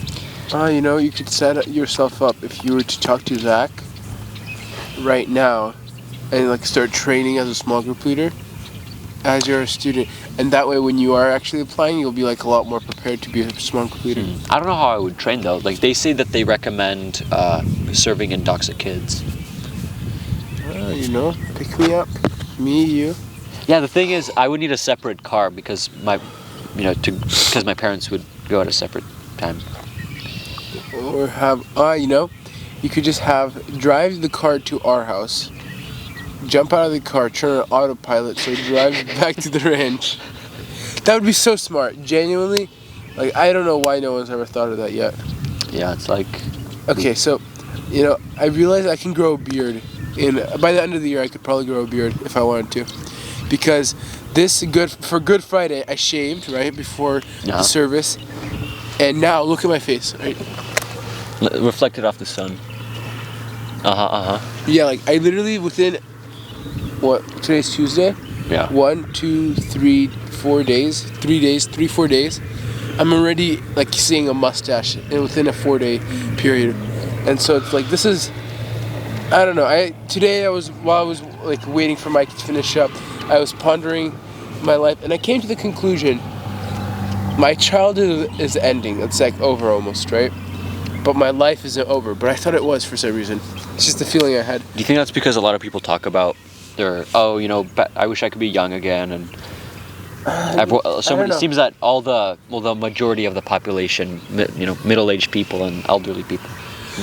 You could set yourself up if you were to talk to Zach right now, and like start training as a small group leader as you're a student, and that way when you are actually applying, you'll be like a lot more prepared to be a small group leader.
I don't know how I would train though. Like they say that they recommend serving intoxicated kids.
Pick me up, me, you.
Yeah, the thing is, I would need a separate car because my parents would go at a separate time.
Or have, you could just drive the car to our house, jump out of the car, turn on autopilot so it drives back to the ranch. That would be so smart, genuinely. Like, I don't know why no one's ever thought of that yet.
Yeah, it's like...
Okay, so, I realized I can grow a beard. By the end of the year, I could probably grow a beard if I wanted to. Because for Good Friday, I shaved, right, before the service. And now, look at my face, right?
Reflected off the sun.
Yeah, like, I literally within, today's Tuesday?
Yeah.
1, 2, 3, 4 days, 4 days, I'm already, like, seeing a mustache within a 4-day period. And so it's like, this is, I don't know, while I was, like, waiting for Mike to finish up, I was pondering my life, and I came to the conclusion, my childhood is ending. It's like over almost, right? But my life isn't over. But I thought it was for some reason. It's just the feeling I had.
Do you think that's because a lot of people talk about I wish I could be young again, and it seems that the majority of the population, middle-aged people and elderly people,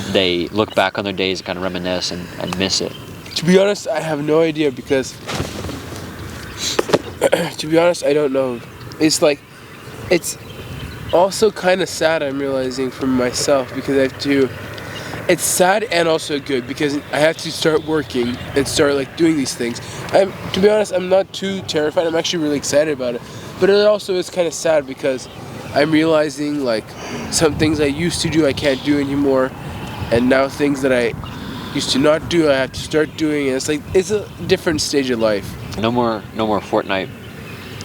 they look back on their days and kind of reminisce and miss it.
To be honest, I have no idea because, to be honest, I don't know. It's like, it's also kind of sad, I'm realizing for myself, because it's sad and also good because I have to start working and start like doing these things. To be honest, I'm not too terrified. I'm actually really excited about it. But it also is kind of sad because I'm realizing like some things I used to do I can't do anymore, and now things that I used to not do I have to start doing. And it's a different stage of life.
No more Fortnite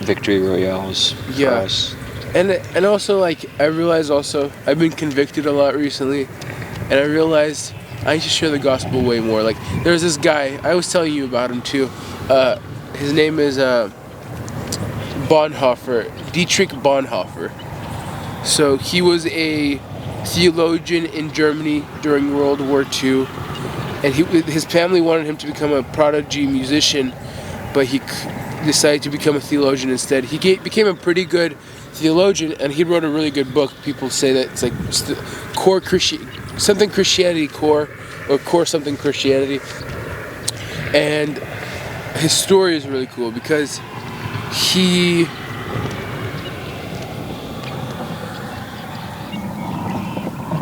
victory royales for us.
And also, like, I realized also, I've been convicted a lot recently, and I realized I need to share the gospel way more. Like, there's this guy, I was telling you about him too, his name is Bonhoeffer, Dietrich Bonhoeffer. So he was a theologian in Germany during World War II, and his family wanted him to become a prodigy musician, but he decided to become a theologian instead. He became a pretty good theologian, and he wrote a really good book. People say that it's like core something Christianity core, or core something Christianity. And his story is really cool because he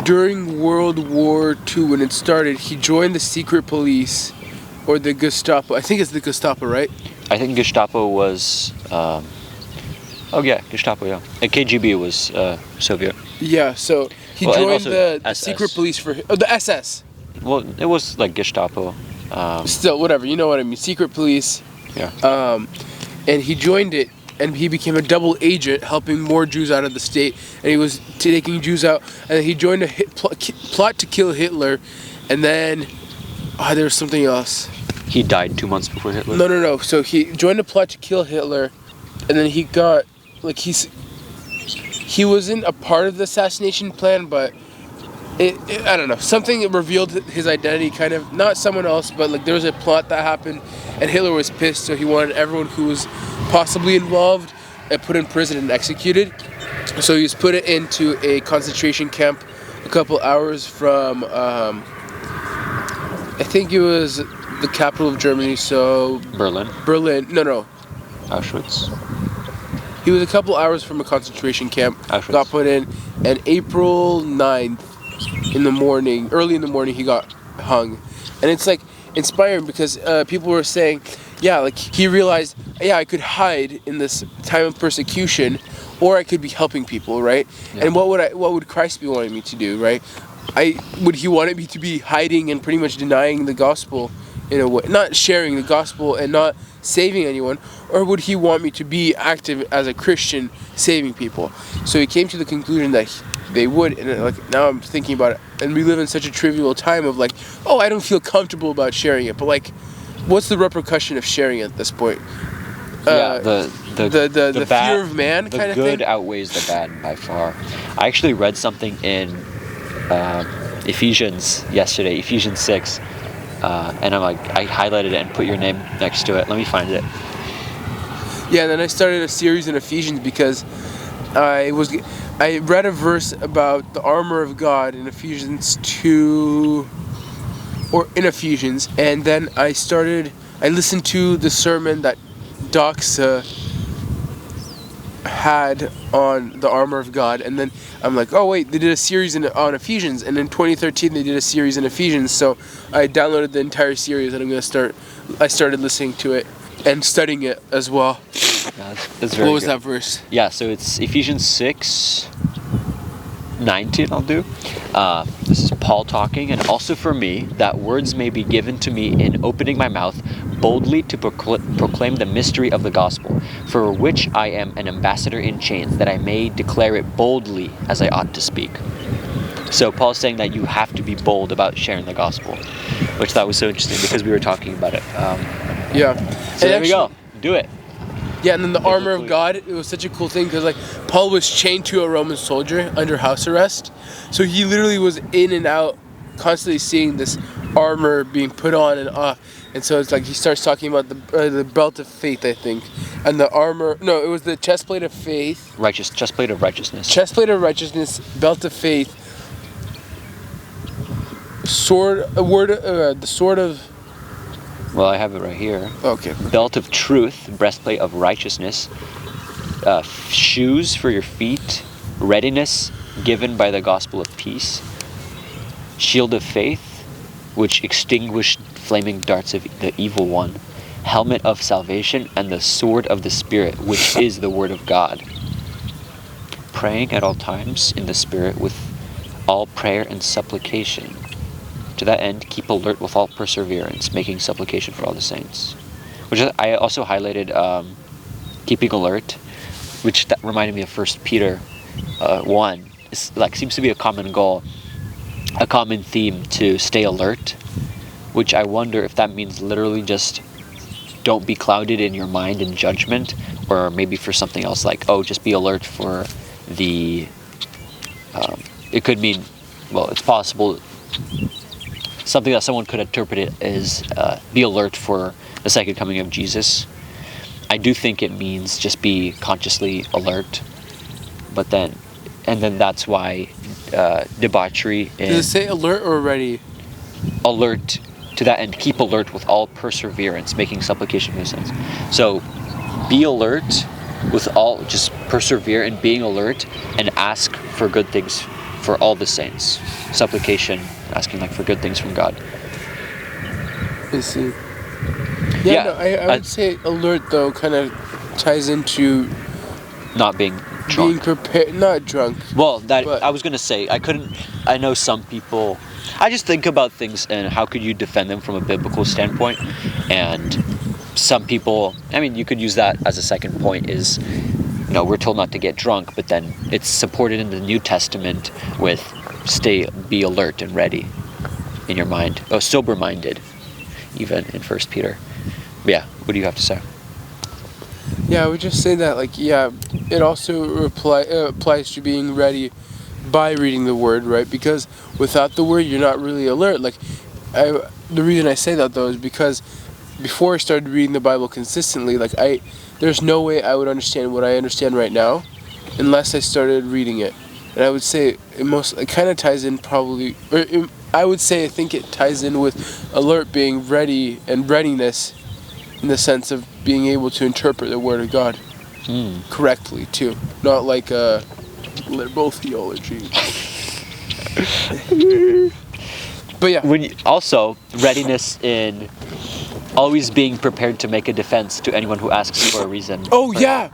during World War II, when it started, he joined the secret police, or the Gestapo. I think it's the Gestapo, right?
I think Gestapo was... Gestapo, yeah. And KGB was Soviet.
Yeah, so he joined the secret police the SS.
Well, it was like Gestapo.
Still, whatever, you know what I mean. Secret police.
Yeah.
And he joined it, and he became a double agent, helping more Jews out of the state. And he was taking Jews out, and he joined a plot to kill Hitler. And then there was something else.
He died 2 months before Hitler.
No. So he joined a plot to kill Hitler, and then he got he wasn't a part of the assassination plan, but I don't know. Something revealed his identity, kind of. Not someone else, but like there was a plot that happened, and Hitler was pissed, so he wanted everyone who was possibly involved put in prison and executed. So he was put into a concentration camp a couple hours from, I think it was the capital of Germany, so...
Berlin.
No.
Auschwitz.
He was a couple hours from a concentration camp,
Auschwitz.
got put in, and April 9th, early in the morning, he got hung. And it's like inspiring because people were saying, yeah, like he realized, yeah, I could hide in this time of persecution, or I could be helping people, right? Yeah. And what would Christ be wanting me to do, right? Would he want me to be hiding and pretty much denying the gospel in a way, not sharing the gospel and not saving anyone, or would he want me to be active as a Christian saving people? So he came to the conclusion that they would, and like now I'm thinking about it, and we live in such a trivial time of like, oh, I don't feel comfortable about sharing it, but like, what's the repercussion of sharing it at this point? The
bad,
fear of man kind of thing.
The good outweighs the bad by far. I actually read something in Ephesians yesterday, Ephesians 6, and I highlighted it and put your name next to it. Let me find it.
Yeah, and then I started a series in Ephesians because I read a verse about the armor of God in Ephesians 2, or in Ephesians, and then I listened to the sermon that Doxa had on the armor of God, and then I'm like, oh wait, they did a series on Ephesians, and in 2013 they did a series in Ephesians, so I downloaded the entire series, and I started listening to it and studying it as well.
Yeah, that's very
What was
good.
that verse?
Yeah, so it's Ephesians 6:19 I'll do. This is Paul talking, and also for me, that words may be given to me in opening my mouth boldly to proclaim the mystery of the gospel, for which I am an ambassador in chains, that I may declare it boldly as I ought to speak. So Paul's saying that you have to be bold about sharing the gospel, which I thought was so interesting because we were talking about it.
Yeah.
So there we go. Do it.
Yeah, and then the armor of God, it was such a cool thing because like Paul was chained to a Roman soldier under house arrest, so he literally was in and out, constantly seeing this armor being put on and off. And so it's like he starts talking about the belt of faith, I think, and the armor. No, it was the chest plate of faith.
Chest plate of righteousness.
Chest plate of righteousness, belt of faith, the sword of.
Well, I have it right here.
Okay.
Belt of truth, breastplate of righteousness, shoes for your feet, readiness given by the gospel of peace, shield of faith, which extinguished flaming darts of the evil one, helmet of salvation, and the sword of the Spirit, which is the word of God. Praying at all times in the Spirit with all prayer and supplication. To that end, keep alert with all perseverance, making supplication for all the saints. Which I also highlighted keeping alert, which that reminded me of 1 Peter 1. It's like seems to be a common goal, a common theme to stay alert, which I wonder if that means literally just don't be clouded in your mind and judgment, or maybe for something else like, oh, just be alert for the, it could mean, well, it's possible, something that someone could interpret it as be alert for the second coming of Jesus. I do think it means just be consciously alert, but then that's why debauchery and...
Does it say alert or ready?
Alert, to that end, keep alert with all perseverance, making supplication for the saints. So be alert with all, just persevere in being alert and ask for good things for all the saints. Supplication, asking like for good things from God.
I see. Yeah, no, I would say alert though kind of ties into
not being drunk.
Being prepared, not drunk.
Well, I was gonna say I know some people. I just think about things and how could you defend them from a biblical standpoint, and some people. I mean, you could use that as a second point. Is we're told not to get drunk, but then it's supported in the New Testament with be alert and ready. in your mind. Oh, sober-minded, even in 1 Peter. But yeah, what do you have to say?
Yeah, I would just say that, like, yeah, it also applies to being ready by reading the Word, right? Because without the Word, you're not really alert. Like, the reason I say that, though, is because before I started reading the Bible consistently, like, there's no way I would understand what I understand right now unless I started reading it. And I would say it kind of ties in probably, I think it ties in with alert being ready and readiness in the sense of being able to interpret the Word of God correctly, too. Not like liberal theology. But yeah.
Also, readiness in always being prepared to make a defense to anyone who asks for a reason.
Oh, yeah!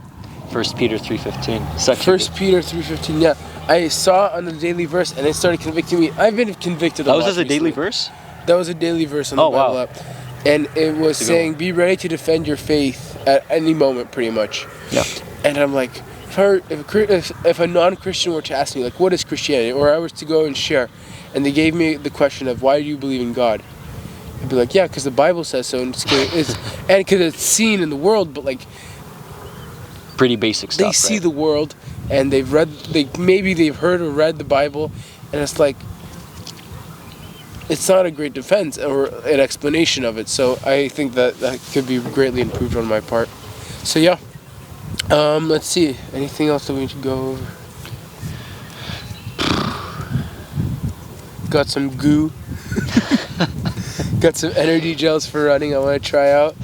1 Peter 3:15.
1 Peter 3:15, yeah. I saw on the daily verse and it started convicting me. I've been convicted a lot.
That was a
recently.
daily verse?
That was a daily verse on the Bible app. And it was saying, be ready to defend your faith at any moment, pretty much.
Yeah.
And I'm like, if a non-Christian were to ask me, like, what is Christianity? Or I was to go and share, and they gave me the question of, why do you believe in God? I'd be like, yeah, because the Bible says so, and because it's seen in the world, but like,
pretty basic stuff.
They see the world, and they've heard or read the Bible, and it's like, it's not a great defense or an explanation of it. So I think that could be greatly improved on my part. So yeah, let's see. Anything else that we need to go over? Got some goo. Got some energy gels for running I want to try out.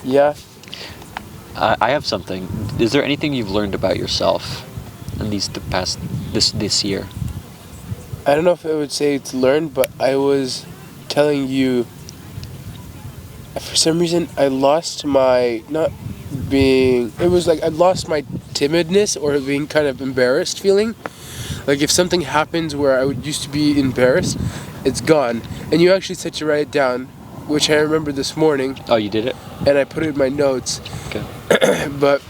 Yeah.
I have something. Is there anything you've learned about yourself in this year?
I don't know if I would say it's learned, but I was telling you, for some reason, I lost my, I lost my timidness or being kind of embarrassed feeling. Like if something happens where I would used to be embarrassed, it's gone. And you actually said to write it down, which I remember this morning.
Oh, you did it?
And I put it in my notes.
Okay.
But,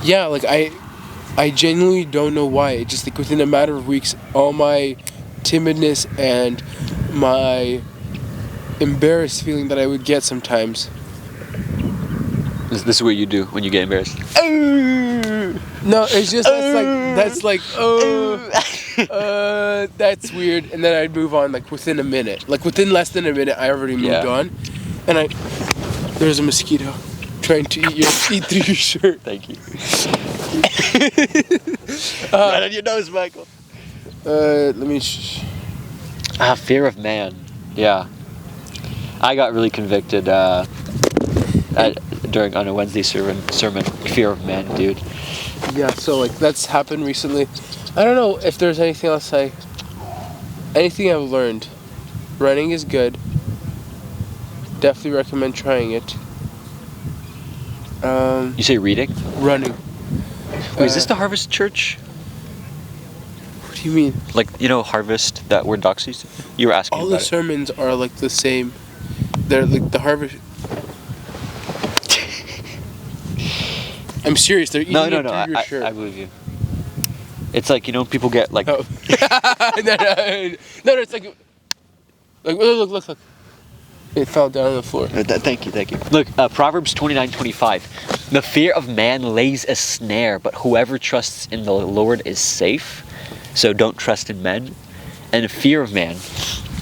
yeah, like I genuinely don't know why. It just like within a matter of weeks, all my timidness and my embarrassed feeling that I would get sometimes.
This is what you do when you get embarrassed.
No, it's just that's weird, and then I'd move on like within a minute. Like within less than a minute, I already moved on, and there's a mosquito trying to eat through your shirt.
Thank you. Right on your nose, Michael.
Let me.
Fear of man. Yeah. I got really convicted on a Wednesday sermon. Fear of man, dude.
Yeah. So like that's happened recently. I don't know if there's anything else anything I've learned. Running is good. Definitely recommend trying it.
You say reading?
Running.
Wait, is this the Harvest Church?
What do you mean?
Like, Harvest, that word Docs used to? You were asking
all
about
the sermons are like the same. They're like the Harvest. I'm serious. They're eating through your shirt.
I believe you. It's like, people get like...
Oh. No, it's like... Look. It fell down on the floor.
Thank you. Look, Proverbs 29:25. The fear of man lays a snare, but whoever trusts in the Lord is safe. So don't trust in men. And fear of man.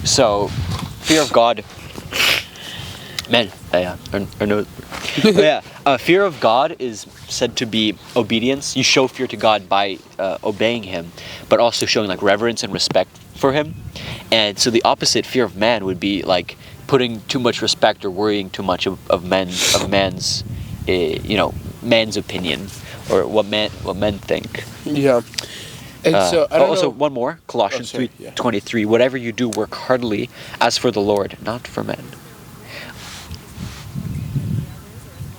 So, fear of God. Men. Fear of God is said to be obedience. You show fear to God by obeying Him, but also showing like reverence and respect for Him. And so the opposite, fear of man, would be like putting too much respect or worrying too much of man's man's opinion or what men think.
Yeah. And so I don't know.
One more, Colossians 3:23. Whatever you do, work heartily as for the Lord, not for men.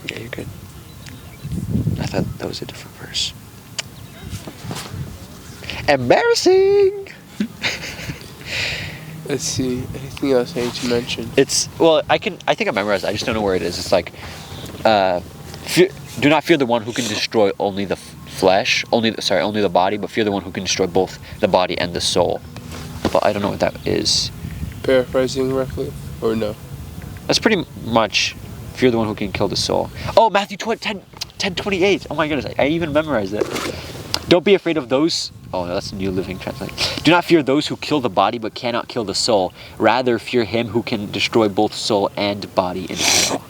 Yeah, you're good. I thought that was a different verse. Embarrassing.
Let's see. Anything else I need to mention?
I think I memorized it. I just don't know where it is. It's like, do not fear the one who can destroy only the flesh, only the body, but fear the one who can destroy both the body and the soul. but I don't know what that is.
Paraphrasing roughly, or no?
That's pretty much, fear the one who can kill the soul. Oh, Matthew 10:28. Oh my goodness, I even memorized it. Don't be afraid of those. Oh, no, that's the New Living Translation. Do not fear those who kill the body but cannot kill the soul. Rather, fear him who can destroy both soul and body in hell.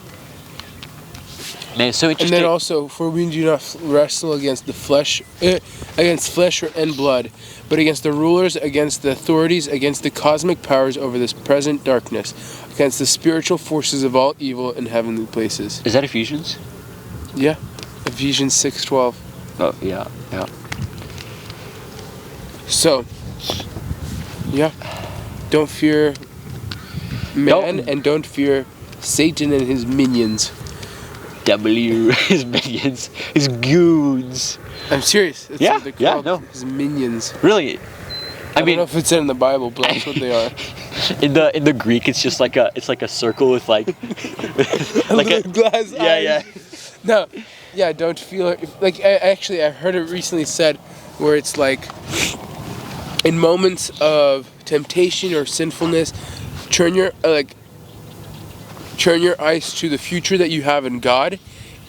Man, it's so interesting.
And then also, for we do not wrestle against the flesh, and blood, but against the rulers, against the authorities, against the cosmic powers over this present darkness, against the spiritual forces of all evil in heavenly places.
Is that Ephesians?
Yeah, Ephesians 6:12.
Oh, yeah.
So, yeah, don't fear man and don't fear Satan and his minions.
His minions, his goons.
I'm serious. That's
Yeah,
what they're called.
no.
His minions.
Really?
I don't know if it's in the Bible, but that's what they are.
In the Greek, it's just like a circle with like
a glass eyes.
Yeah.
No, yeah, don't feel like. I heard it recently said where it's like, in moments of temptation or sinfulness, turn your eyes to the future that you have in God,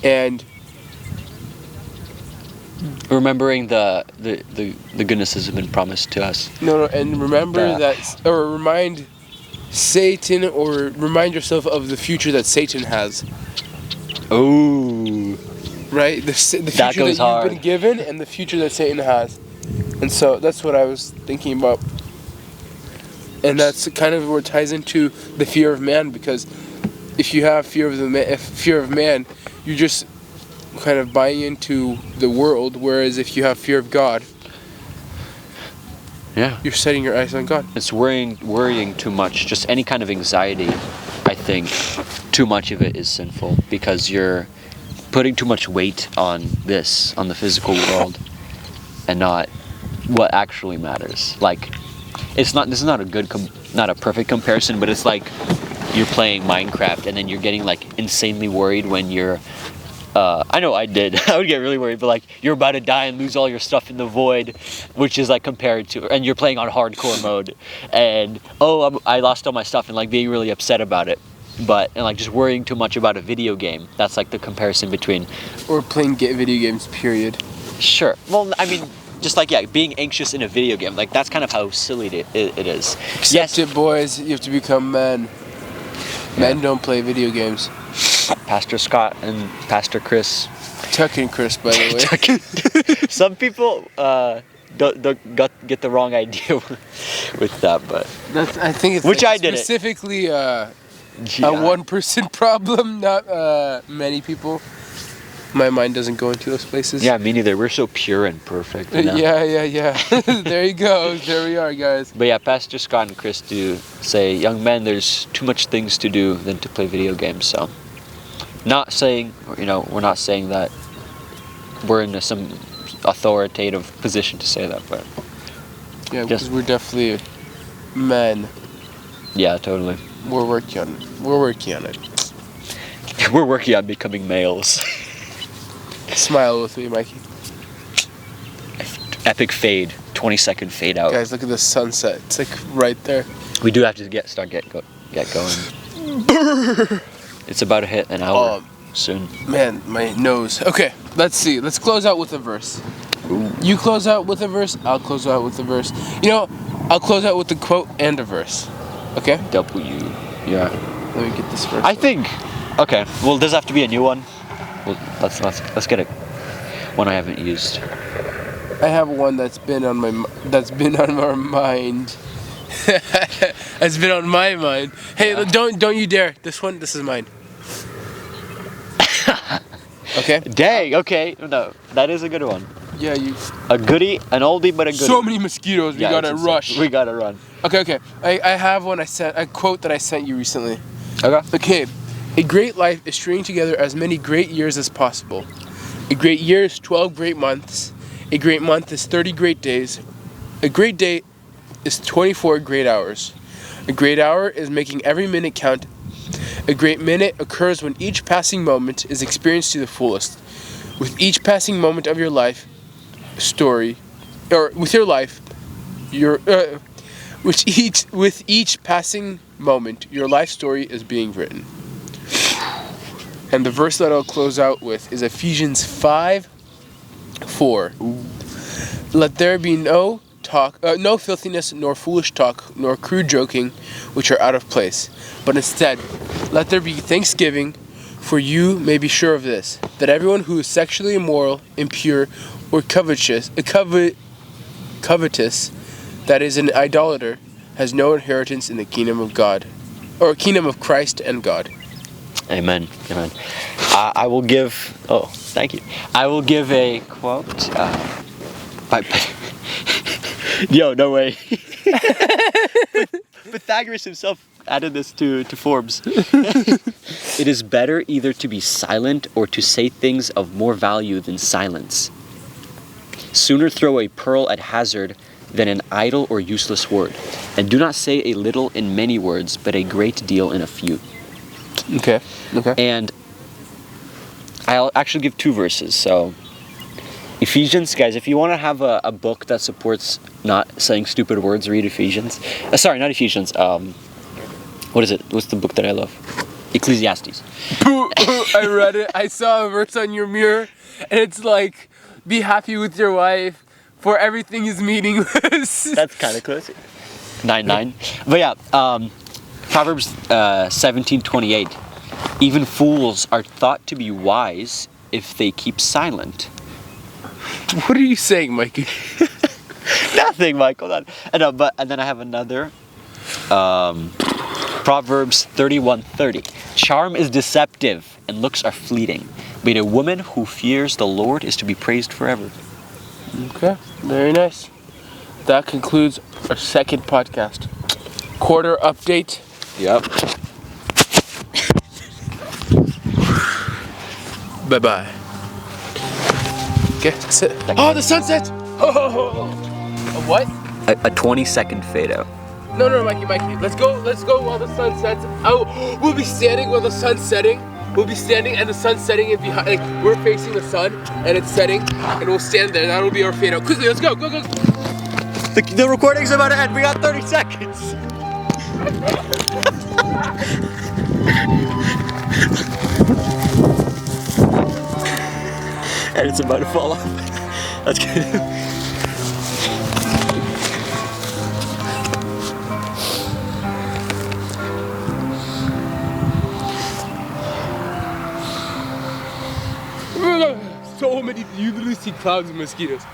and
remembering the goodness has been promised to us.
And remember or remind Satan, or remind yourself of the future that Satan has.
Oh,
right, the future that you've been given and the future that Satan has. And so that's what I was thinking about. And that's kind of where it ties into the fear of man, because if you have fear of man, you're just kind of buying into the world, whereas if you have fear of God, you're setting your eyes on God.
It's worrying too much. Just any kind of anxiety, I think, too much of it is sinful, because you're putting too much weight on the physical world, and not what actually matters. Like, this is not a perfect comparison, but it's like you're playing Minecraft and then you're getting like insanely worried when you're I know I would get really worried, but like you're about to die and lose all your stuff in the void, which is like compared to, and you're playing on hardcore mode, and I lost all my stuff, and like being really upset about it. And like just worrying too much about a video game, that's like the comparison between,
or playing video games, period.
Sure. Well, I mean, just like, being anxious in a video game, like that's kind of how silly it is.
Accept it, boys. You have to become men. Men don't play video games.
Pastor Scott and Pastor Chris.
Tuck and Chris, by the
way. Some people don't get the wrong idea with that, but
I think it's
which
like
I did
specifically a one-person problem, not many people. My mind doesn't go into those places.
Yeah, me neither. We're so pure and perfect. You know?
Yeah. There you go. There we are, guys.
But yeah, Pastor Scott and Chris do say, young men, there's too much things to do than to play video games. So, not saying, we're not saying that we're in some authoritative position to say that, but
yeah, because we're definitely men.
Yeah, totally.
We're working on it.
We're working on becoming males.
Smile with me, Mikey.
Epic fade, 20-second fade out.
Guys, look at the sunset. It's like right there.
We do have to start get going. It's about to hit an hour soon. Man,
my nose. Okay, let's see. Let's close out with a verse. Ooh. You close out with a verse. I'll close out with a verse. I'll close out with a quote and a verse. Okay?
Yeah.
Let me get this first.
I think. Okay. Well, does it have to be a new one? Well, let's get one I haven't used.
I have one that's been on our mind. That's been on my mind. Hey, don't you dare. This is mine. Okay?
Dang, okay. No, that is a good one.
Yeah,
a goodie, an oldie but a goodie.
So many mosquitoes, we gotta rush.
We gotta run.
Okay. I have one a quote that I sent you recently.
Okay.
A great life is stringing together as many great years as possible. A great year is 12 great months. A great month is 30 great days. A great day is 24 great hours. A great hour is making every minute count. A great minute occurs when each passing moment is experienced to the fullest. With each passing moment of your life story, or with your life, With each passing moment, your life story is being written. And the verse that I'll close out with is Ephesians 5:4. Let there be no filthiness, nor foolish talk, nor crude joking, which are out of place. But instead, let there be thanksgiving, for you may be sure of this, that everyone who is sexually immoral, impure, or covetous, that is an idolater, has no inheritance in the kingdom of God, or kingdom of Christ and God.
Amen. Amen. I will give. Oh, thank you. I will give a quote. By Yo, no way. Pythagoras himself added this to Forbes. It is better either to be silent or to say things of more value than silence. Sooner throw a pearl at hazard than an idle or useless word. And do not say a little in many words, but a great deal in a few.
Okay.
And I'll actually give 2 verses. So, Ephesians, guys, if you want to have a book that supports not saying stupid words, read Ephesians. Sorry, not Ephesians. What is it? What's the book that I love? Ecclesiastes.
I read it. I saw a verse on your mirror, and it's like, be happy with your wife, for everything is meaningless.
That's kind of close. 9:9. But yeah, Proverbs 17:28. Even fools are thought to be wise if they keep silent.
What are you saying, Mikey?
Nothing, Michael. And then I have another. Proverbs 31:30. Charm is deceptive and looks are fleeting, but a woman who fears the Lord is to be praised forever.
Okay, very nice. That concludes our second podcast. Quarter update.
Yep.
Bye-bye. Okay, sit. Oh, the sunset! Oh, what?
A 20-second fade out.
No, Mikey. Let's go while the sun sets. Oh, we'll be standing while the sun's setting. We'll be standing and the sun's setting and behind, like, we're facing the sun and it's setting and we'll stand there. That'll be our fade out. Quickly, let's go.
The recording's about to end. We got 30 seconds. And it's about to fall off. That's good.
So many, you literally see clouds of mosquitoes.